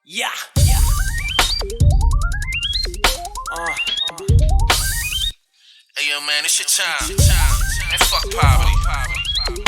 Yeah. Hey yo, man, it's your time. Man, fuck poverty.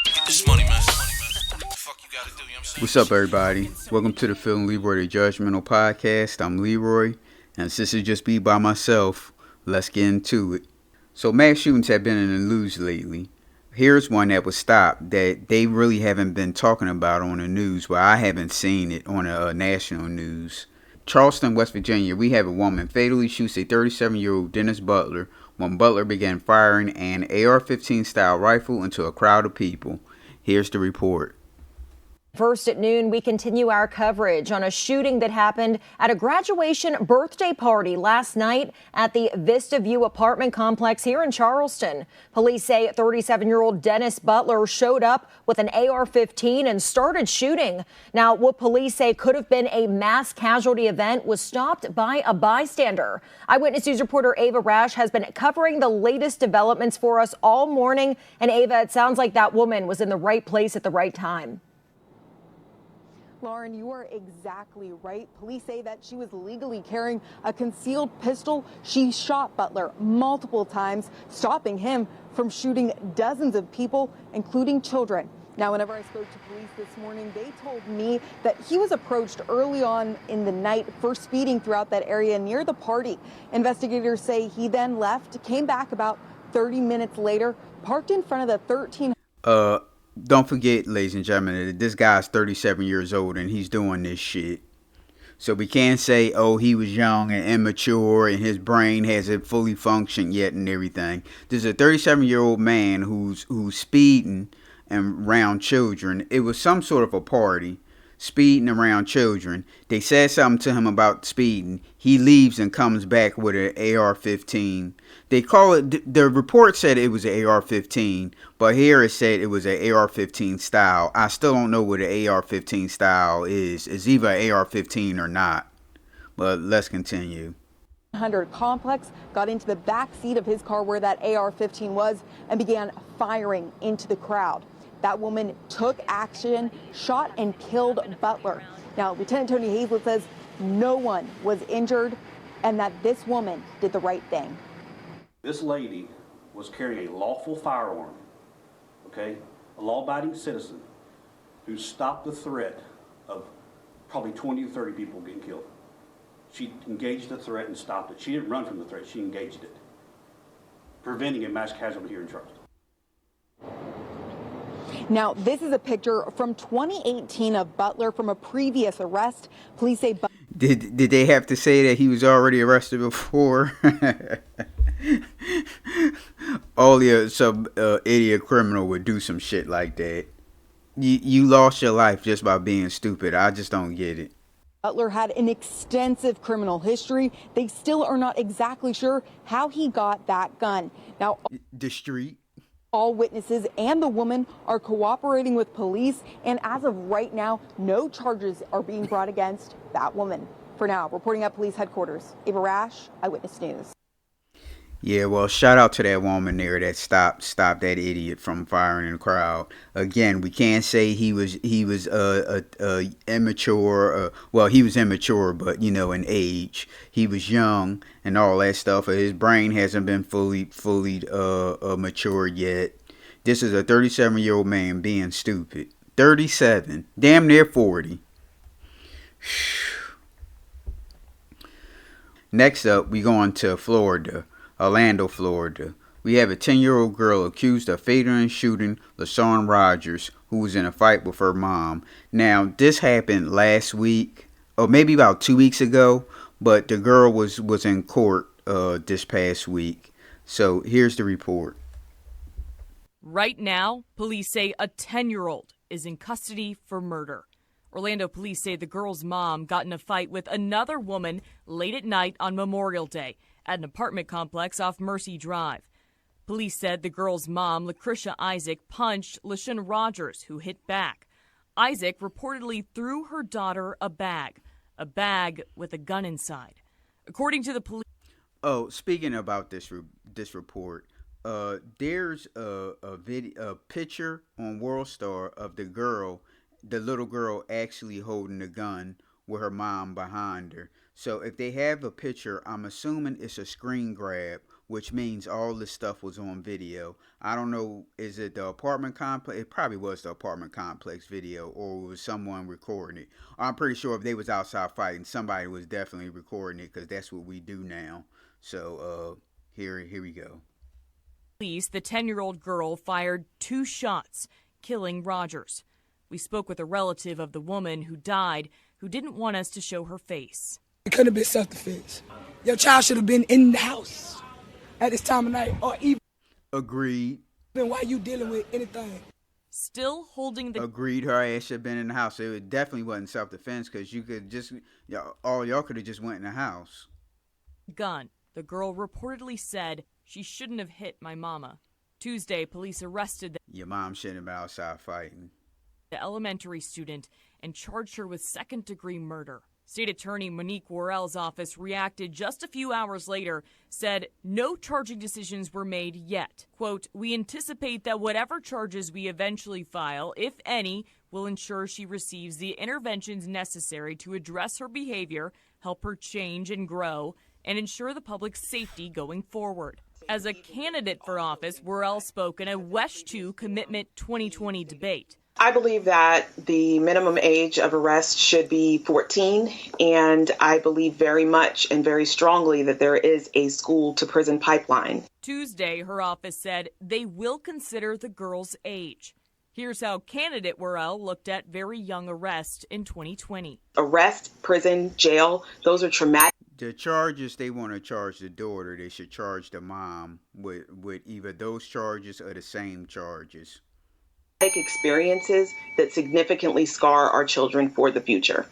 Get this money, man. Fuck you gotta do, you know what I'm saying? What's up, everybody? Welcome to the Phil and Leroy the Judgmental Podcast. I'm Leroy, and since it just be by myself, let's get into it. So, mass shootings have been in the news lately. Here's one that was stopped that they really haven't been talking about on the news, but I haven't seen it on the national news. Charleston, West Virginia, we have a woman fatally shoots a 37-year-old Dennis Butler when Butler began firing an AR-15 style rifle into a crowd of people. Here's the report. First at noon, we continue our coverage on a shooting that happened at a graduation birthday party last night at the Vista View apartment complex here in Charleston. Police say 37-year-old Dennis Butler showed up with an AR-15 and started shooting. Now, what police say could have been a mass casualty event was stopped by a bystander. Eyewitness News reporter Ava Rash has been covering the latest developments for us all morning. And Ava, it sounds like that woman was in the right place at the right time. Lauren, you are exactly right. Police say that she was legally carrying a concealed pistol. She shot Butler multiple times, stopping him from shooting dozens of people, including children. Now, whenever I spoke to police this morning, they told me that he was approached early on in the night for speeding throughout that area near the party. Investigators say he then left, came back about 30 minutes later, parked in front of the 13. Don't forget, ladies and gentlemen, that this guy's 37 years old and he's doing this shit. So we can't say, oh, he was young and immature and his brain hasn't fully functioned yet and everything. There's a 37-year-old man who's speeding around children. It was some sort of a party, speeding around children. They said something to him about speeding. He leaves and comes back with an AR-15. They call it, the report said it was an AR-15, but here it said it was an AR-15 style. I still don't know what an AR-15 style is. It's either an AR-15 or not. But let's continue. 100 complex, got into the back seat of his car where that AR-15 was and began firing into the crowd. That woman took action, shot and killed Butler. Now, Lieutenant Tony Hazlett says no one was injured and that this woman did the right thing. This lady was carrying a lawful firearm, okay? A law-abiding citizen who stopped the threat of probably 20 to 30 people getting killed. She engaged the threat and stopped it. She didn't run from the threat, she engaged it, preventing a mass casualty here in Charleston. Now, this is a picture from 2018 of Butler from a previous arrest. Police say Did they have to say that he was already arrested before? Only some idiot criminal would do some shit like that. You lost your life just by being stupid. I just don't get it. Butler had an extensive criminal history. They still are not exactly sure how he got that gun. Now, the street. All witnesses and the woman are cooperating with police, and as of right now, no charges are being brought against that woman. For now, reporting at police headquarters, Ava Rash, Eyewitness News. Yeah, well, shout out to that woman there that stopped that idiot from firing in the crowd. Again, we can't say he was immature. Well, he was immature, but in age, he was young and all that stuff. His brain hasn't been fully matured yet. This is a 37-year-old man being stupid. 37, damn near 40. Next up, we going to Florida. Orlando, Florida. We have a 10-year-old girl accused of fatally shooting LaShawn Rogers, who was in a fight with her mom. Now, this happened last week, or maybe about 2 weeks ago, but the girl was in court this past week. So here's the report. Right now, police say a 10-year-old is in custody for murder. Orlando police say the girl's mom got in a fight with another woman late at night on Memorial Day at an apartment complex off Mercy Drive. Police said the girl's mom, Lucretia Isaac, punched LaShawn Rogers, who hit back. Isaac reportedly threw her daughter a bag with a gun inside. According to the police. Oh, speaking about this report, there's a picture on WorldStar of the little girl actually holding the gun with her mom behind her. So if they have a picture, I'm assuming it's a screen grab, which means all this stuff was on video. I don't know, is it the apartment complex? It probably was the apartment complex video, or was someone recording it. I'm pretty sure if they was outside fighting, somebody was definitely recording it, because that's what we do now. So here we go. Police, the 10-year-old girl fired 2 shots, killing Rogers. We spoke with a relative of the woman who died, who didn't want us to show her face. It couldn't have been self-defense. Your child should have been in the house at this time of night, or even Agreed. while you dealing with anything. Still holding the Agreed, her ass should have been in the house. It definitely wasn't self-defense, because you could just, y'all could have just went in the house. gun. The girl reportedly said she shouldn't have hit my mama. Tuesday, police arrested Your mom shouldn't have been outside fighting. the elementary student and charged her with second-degree murder. State Attorney Monique Worrell's office reacted just a few hours later, said no charging decisions were made yet. Quote, "We anticipate that whatever charges we eventually file, if any, will ensure she receives the interventions necessary to address her behavior, help her change and grow, and ensure the public's safety going forward." As a candidate for office, Worrell spoke in a WESH 2 Commitment 2020 debate. I believe that the minimum age of arrest should be 14, and I believe very much and very strongly that there is a school-to-prison pipeline. Tuesday, her office said they will consider the girl's age. Here's how candidate Worrell looked at very young arrest in 2020. Arrest, prison, jail, those are traumatic. The charges they want to charge the daughter, they should charge the mom with either those charges or the same charges. Experiences that significantly scar our children for the future.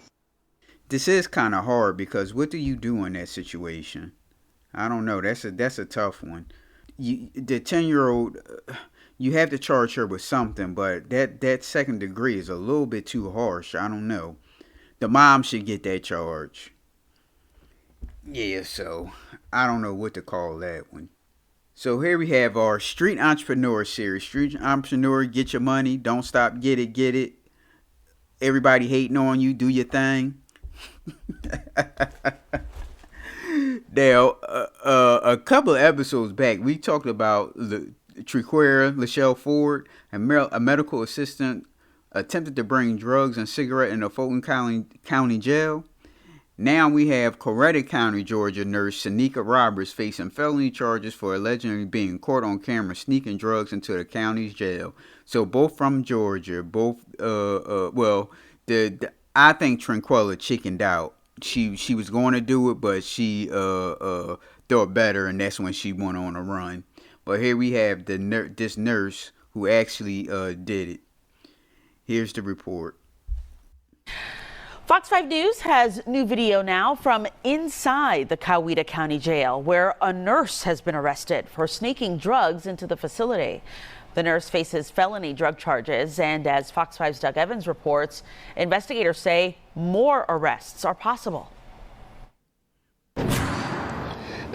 This is kind of hard, because what do you do in that situation? I don't know. That's a tough one. The 10-year-old, you have to charge her with something, but that second degree is a little bit too harsh. I don't know. The mom should get that charge. Yeah, so I don't know what to call that one. So here we have our Street Entrepreneur series. Street Entrepreneur, get your money. Don't stop. Get it. Everybody hating on you. Do your thing. Now, a couple of episodes back, we talked about Triquera Lachelle Ford, a medical assistant, attempted to bring drugs and cigarette in a Fulton County jail. Now we have Coretta County, Georgia nurse Seneca Roberts facing felony charges for allegedly being caught on camera sneaking drugs into the county's jail. So both from Georgia, I think Tranquilla chickened out. She was going to do it, but she thought better, and that's when she went on a run. But here we have this nurse who actually did it. Here's the report. Fox 5 News has new video now from inside the Coweta County Jail, where a nurse has been arrested for sneaking drugs into the facility. The nurse faces felony drug charges, and as Fox 5's Doug Evans reports, investigators say more arrests are possible.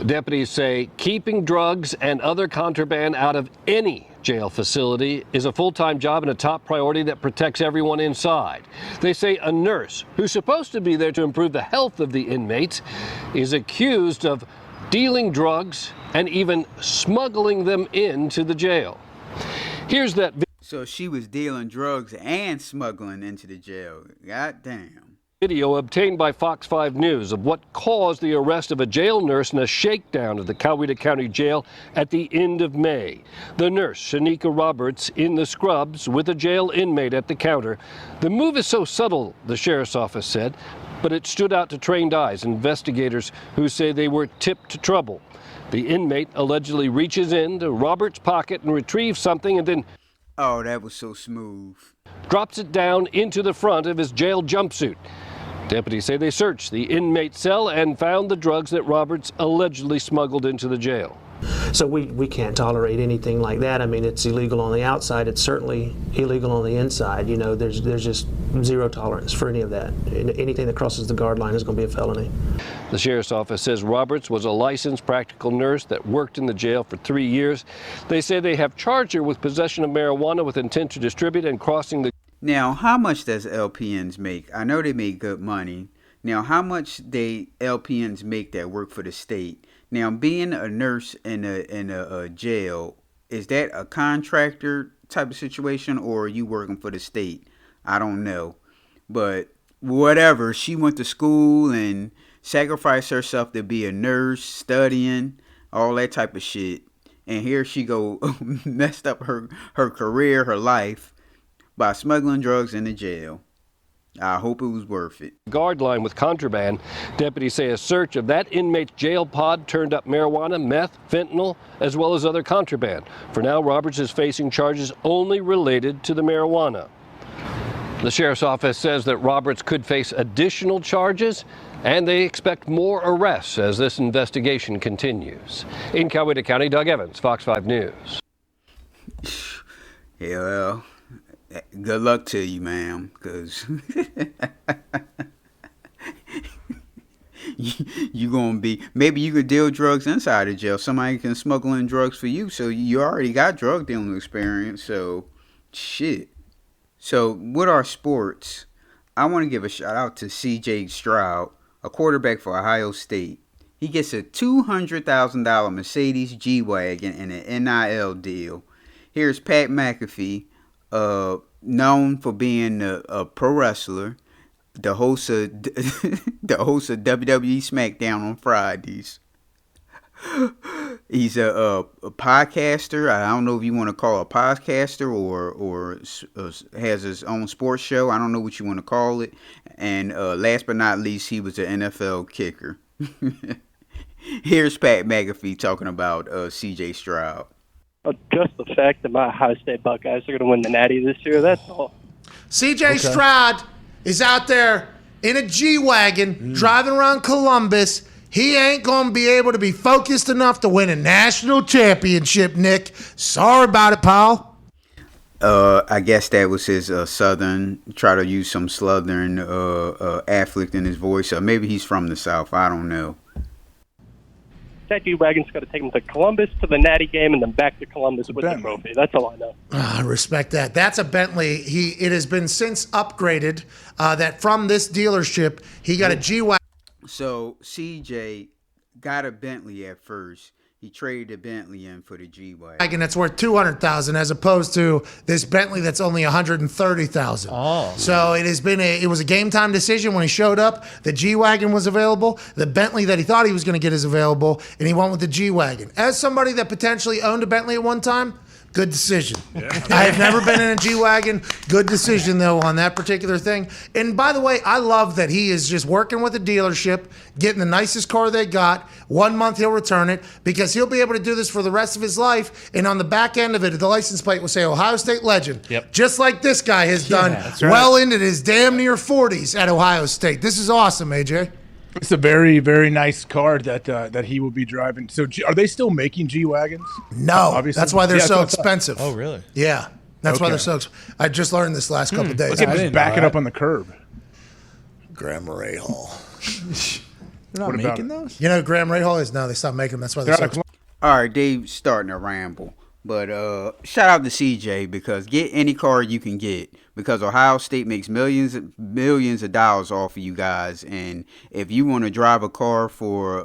Deputies say keeping drugs and other contraband out of any jail facility is a full-time job and a top priority that protects everyone inside. They say a nurse who's supposed to be there to improve the health of the inmates is accused of dealing drugs and even smuggling them into the jail. Here's that. So she was dealing drugs and smuggling into the jail. God damn. Video obtained by Fox 5 News of what caused the arrest of a jail nurse in a shakedown at the Coweta County Jail at the end of May. The nurse, Seneca Roberts, in the scrubs with a jail inmate at the counter. The move is so subtle, the sheriff's office said, but it stood out to trained eyes, investigators who say they were tipped to trouble. The inmate allegedly reaches into Roberts' pocket and retrieves something and then... Oh, that was so smooth. Drops it down into the front of his jail jumpsuit. Deputies say they searched the inmate cell and found the drugs that Roberts allegedly smuggled into the jail. So we can't tolerate anything like that. I mean, it's illegal on the outside. It's certainly illegal on the inside. You know, there's just zero tolerance for any of that. Anything that crosses the guard line is going to be a felony. The sheriff's office says Roberts was a licensed practical nurse that worked in the jail for 3 years. They say they have charged her with possession of marijuana with intent to distribute and crossing the... Now, how much does LPNs make? I know they make good money. Now, how much they LPNs make that work for the state? Now, being a nurse in a jail, is that a contractor type of situation, or are you working for the state? I don't know, but whatever. She went to school and sacrificed herself to be a nurse, studying all that type of shit, and here she go messed up her career, her life by smuggling drugs into jail. I hope it was worth it. Guard line with contraband. Deputies say a search of that inmate's jail pod turned up marijuana, meth, fentanyl, as well as other contraband. For now, Roberts is facing charges only related to the marijuana. The sheriff's office says that Roberts could face additional charges, and they expect more arrests as this investigation continues. In Coweta County, Doug Evans, Fox 5 News. Yeah, well, good luck to you, ma'am, because you going to be, maybe you could deal drugs inside of jail. Somebody can smuggle in drugs for you, so you already got drug dealing experience, so shit. So with our sports, I want to give a shout out to C.J. Stroud, a quarterback for Ohio State. He gets a $200,000 Mercedes G-Wagon and an NIL deal. Here's Pat McAfee, known for being a pro wrestler, the host of WWE SmackDown on Fridays. He's a podcaster. I don't know if you want to call it a podcaster or has his own sports show. I don't know what you want to call it. And last but not least, he was an NFL kicker. Here's Pat McAfee talking about C.J. Stroud. Just the fact that my Ohio State Buckeyes are going to win the Natty this year, that's all. C.J. Stroud is out there in a G-Wagon driving around Columbus. He ain't going to be able to be focused enough to win a national championship, Nick. Sorry about it, pal. I guess that was his southern, try to use some southern afflict in his voice. Maybe he's from the South. I don't know. That G-Wagon's got to take him to Columbus to the Natty game and then back to Columbus with the trophy. That's all I know. I respect that. That's a Bentley. It has been since upgraded that from this dealership, he got a G-Wagon. So CJ got a Bentley at first. He traded the Bentley in for the G-Wagon. That's worth $200,000 as opposed to this Bentley that's only $130,000. Oh. So it was a game time decision when he showed up. The G-Wagon was available. The Bentley that he thought he was going to get is available, and he went with the G-Wagon. As somebody that potentially owned a Bentley at one time, good decision. Yeah. I have never been in a G-Wagon. Good decision, though, on that particular thing. And by the way, I love that he is just working with a dealership, getting the nicest car they got. 1 month he'll return it because he'll be able to do this for the rest of his life. And on the back end of it, the license plate will say Ohio State legend. Yep. Just like this guy has done well into his damn near 40s at Ohio State. This is awesome, AJ. It's a very, very nice car that he will be driving. So, are they still making G-Wagons? No, obviously. That's why they're so expensive. Oh, really? Yeah, that's why they're so expensive. I just learned this last couple of days. Look at him backing up on the curb. Graham Rahal. They're not making those? You know who Graham Rahal is? No, they stopped making them. That's why they're so expensive. All right, Dave's starting to ramble. But shout out to CJ because get any car you can get because Ohio State makes millions of dollars off of you guys. And if you want to drive a car for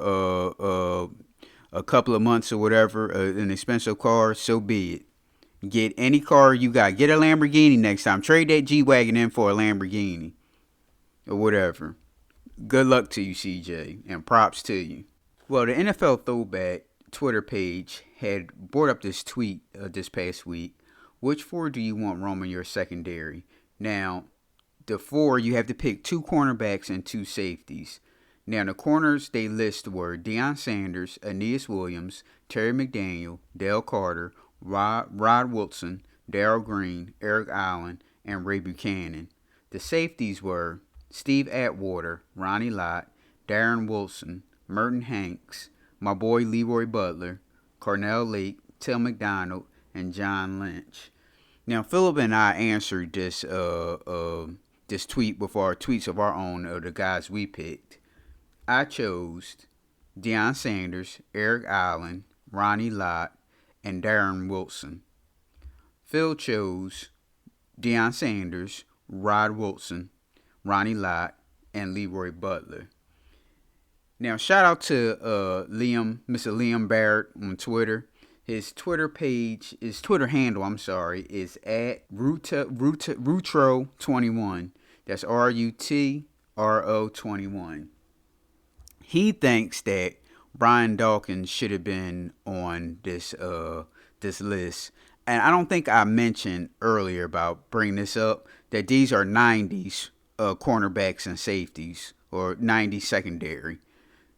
a couple of months or whatever, an expensive car, so be it. Get any car you got. Get a Lamborghini next time. Trade that G-Wagon in for a Lamborghini or whatever. Good luck to you, CJ, and props to you. Well, the NFL Throwback Twitter page had brought up this tweet this past week. Which four do you want roaming your secondary? Now, the four, you have to pick 2 cornerbacks and 2 safeties. Now, the corners they list were Deion Sanders, Aeneas Williams, Terry McDaniel, Dale Carter, Rod Wilson, Darrell Green, Eric Allen, and Ray Buchanan. The safeties were Steve Atwater, Ronnie Lott, Darren Wilson, Merton Hanks, my boy Leroy Butler, Cornell Lake, Tim McDonald, and John Lynch. Now, Philip and I answered this this tweet with our tweets of our own of the guys we picked. I chose Deion Sanders, Eric Allen, Ronnie Lott, and Darren Wilson. Phil chose Deion Sanders, Rod Wilson, Ronnie Lott, and Leroy Butler. Now, shout out to Mr. Liam Barrett on Twitter. His Twitter handle, is at Rutro21. That's RUTRO21. He thinks that Brian Dawkins should have been on this list. And I don't think I mentioned earlier about bringing this up, that these are 90s cornerbacks and safeties, or 90s secondary.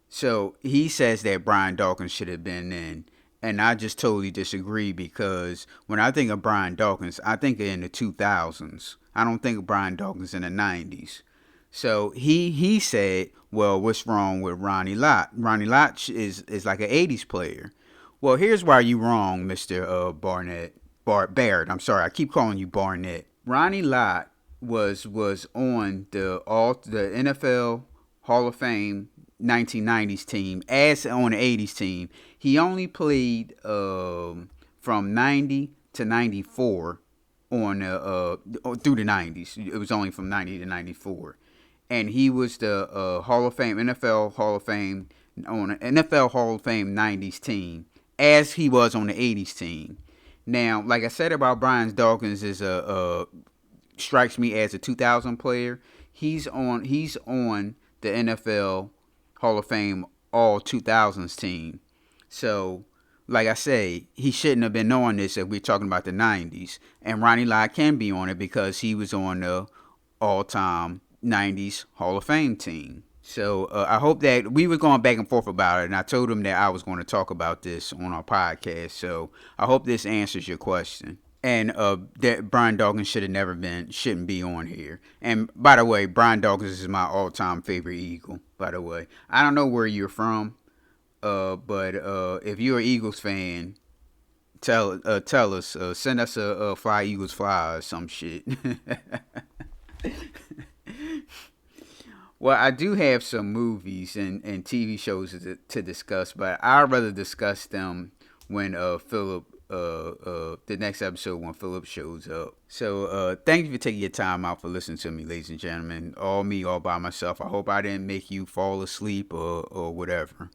So he says that Brian Dawkins should have been in. And I just totally disagree, because when I think of Brian Dawkins, I think in the 2000s. I don't think of Brian Dawkins in the 90s. So he said, well, what's wrong with Ronnie Lott? Ronnie Lott is like an 80s player. Well, here's why you wrong, Mr. Barrett. I'm sorry, I keep calling you Barnett. Ronnie Lott was on the NFL Hall of Fame 1990s team as on the 80s team. He only played from 90 to 94 on through the 90s. It was only from 90 to 94. And he was the NFL Hall of Fame on an NFL Hall of Fame 90s team, as he was on the 80s team. Now, like I said about Brian Dawkins, is strikes me as a 2000 player. He's on the NFL Hall of Fame all 2000s team. So, like I say, he shouldn't have been on this if we're talking about the 90s. And Ronnie Lott can be on it because he was on the all-time 90s Hall of Fame team. So I hope that we were going back and forth about it, and I told him that I was going to talk about this on our podcast. So I hope this answers your question. And that Brian Dawkins shouldn't be on here. And by the way, Brian Dawkins is my all-time favorite Eagle. By the way, I don't know where you're from, but if you're an Eagles fan, tell us, send us a Fly Eagles Fly or some shit. Well, I do have some movies and TV shows to discuss, but I'd rather discuss them when Philip, the next episode when Philip shows up. So thank you for taking your time out for listening to me, ladies and gentlemen. All me, all by myself. I hope I didn't make you fall asleep or whatever.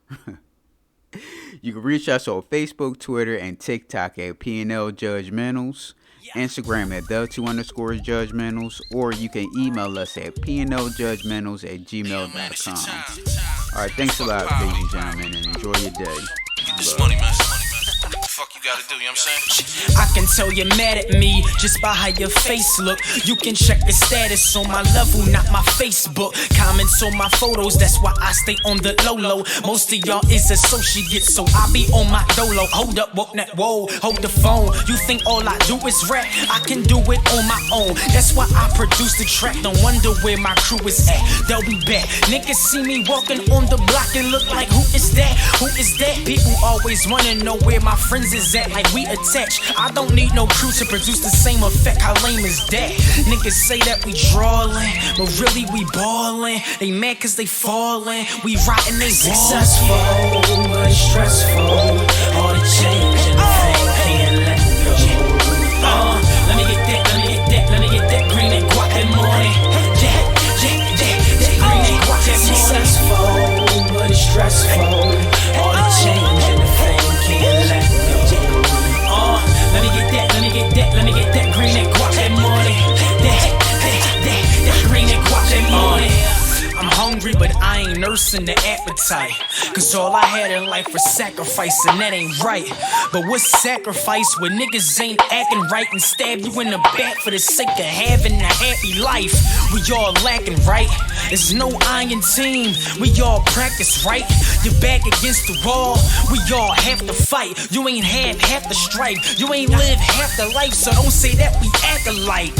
You can reach us on Facebook, Twitter, and TikTok at PNL Judgmentals. Instagram at _judgmentals, or you can email us at pnljudgmentals@gmail.com. Alright, thanks a lot, ladies and gentlemen, and enjoy your day. This money, man. Fuck you gotta do, you know what I'm saying? I can tell you're mad at me just by how your face look. You can check the status on my level, not my Facebook. Comments on my photos, that's why I stay on the low. Most of y'all is associates, so I be on my dolo. Hold up, whoa, hold the phone. You think all I do is rap? I can do it on my own. That's why I produce the track. Don't wonder where my crew is at. They'll be back. Niggas see me walking on the block and look like, who is that? Who is that? People always wanna know where my friends is at, like we attached. I don't need no crew to produce the same effect. How lame is that? Niggas say that we drawlin', but really we ballin'. They mad cause they fallin'. We rottin' they successful, but it's stressful. All the change and the thing can't let go. Let me get that green and guac that money. That green and guac that money. Successful, but it's stressful. All the change and the thing can't let go. Let me get that green and guac that money. That green and guac that money. I'm hungry, but I ain't nursing the appetite. Cause all I had in life was sacrifice, and that ain't right. But what's sacrifice when niggas ain't acting right and stab you in the back for the sake of having a happy life? We all lacking, right? There's no iron team. We all practice, right? You're back against the wall. We all have to fight. You ain't have half the strife. You ain't live half the life, so don't say that we act alike.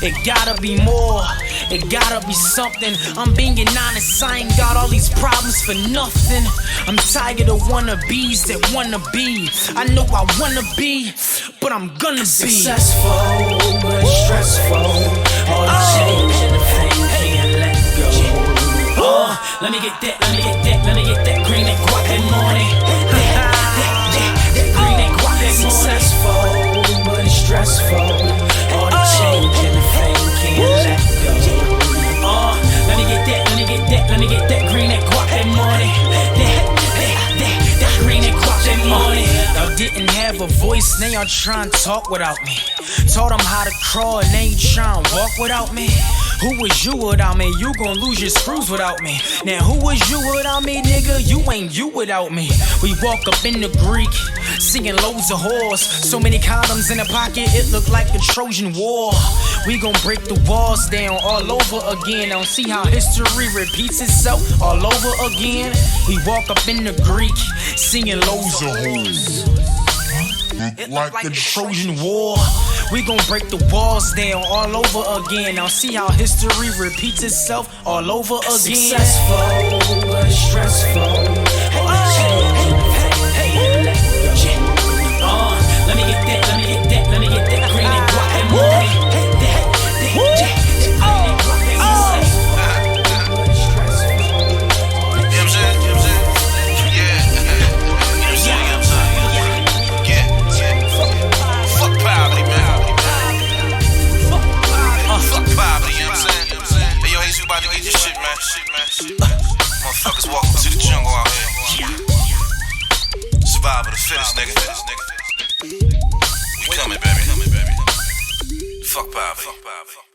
It gotta be more. It gotta be something. I'm being honest, I ain't got all these problems for nothing. I'm tired of wannabes that wanna be. I know I wanna be, but I'm gonna be successful, but stressful. All the change and the thing can't let go. Let me get that green and guac that money. That green and guac that money. Successful, but it's stressful. All the change and the thing can't let go. Let me get that that, let me get that green, that guap, that money. That green, that guap, that money. Y'all didn't have a voice, now y'all trying to talk without me. Taught them how to crawl, and they ain't trying to walk without me. Who was you without me? You gon' lose your screws without me. Now who was you without me, nigga? You ain't you without me. We walk up in the Greek, singing loads of whores. So many condoms in the pocket, it looked like a Trojan War. We gon' break the walls down all over again. Don't see how history repeats itself all over again. We walk up in the Greek, singing loads of whores. It look like the Trojan War. We gon' break the walls down all over again. Now see how history repeats itself all over again. Successful, but stressful. Let me get that, let me get that, let me get that green and guap and money. Motherfuckers walking to the jungle out here. Survival of the fittest, nigga. We coming, baby. Fuck poverty.